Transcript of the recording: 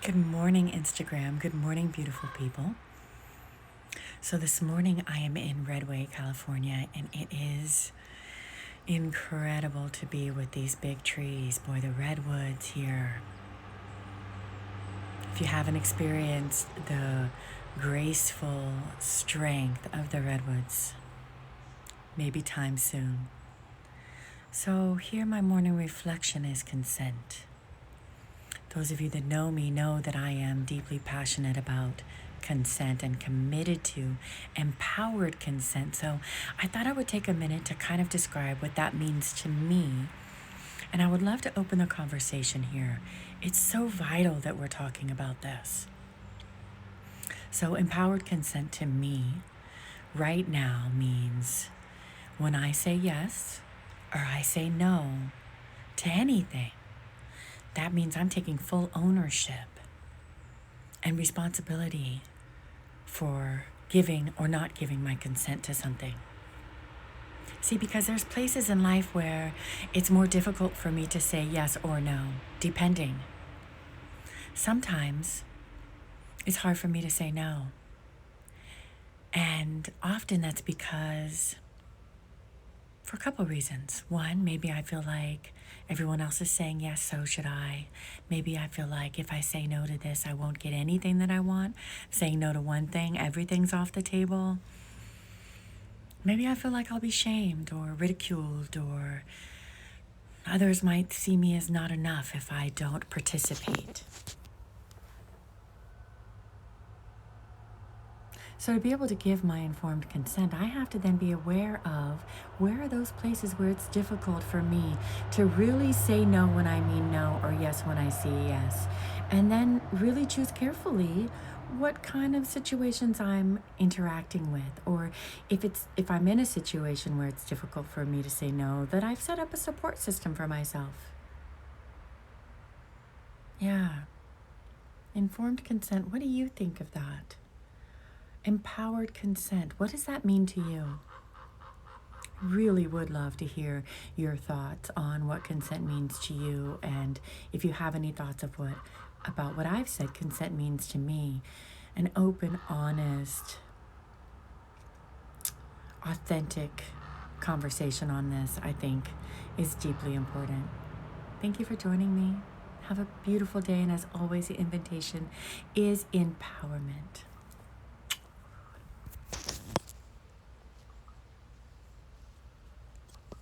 Good morning, Instagram. Good morning, beautiful people. So this morning I am in Redway, California, and it is incredible to be with these big trees. Boy, the redwoods here. If you haven't experienced the graceful strength of the redwoods, maybe time soon. So here my morning reflection is consent. Those of you that know me know that I am deeply passionate about consent and committed to empowered consent. So I thought I would take a minute to kind of describe what that means to me. And I would love to open the conversation here. It's so vital that we're talking about this. So empowered consent to me right now means when I say yes or I say no to anything, that means I'm taking full ownership and responsibility for giving or not giving my consent to something. See, because there's places in life where it's more difficult for me to say yes or no, depending. Sometimes it's hard for me to say no. And often that's because for a couple reasons. One, maybe I feel like everyone else is saying yes, so should I. Maybe I feel like if I say no to this, I won't get anything that I want. Saying no to one thing, everything's off the table. Maybe I feel like I'll be shamed or ridiculed, or others might see me as not enough if I don't participate. So to be able to give my informed consent, I have to then be aware of where are those places where it's difficult for me to really say no when I mean no, or yes when I say yes. And then really choose carefully what kind of situations I'm interacting with, or if I'm in a situation where it's difficult for me to say no, that I've set up a support system for myself. Yeah. Informed consent, what do you think of that? Empowered consent, what does that mean to you? Really would love to hear your thoughts on what consent means to you, and if you have any thoughts about what I've said consent means to me. An open, honest, authentic conversation on this, I think, is deeply important. Thank you for joining me. Have a beautiful day, and as always, the invitation is empowerment.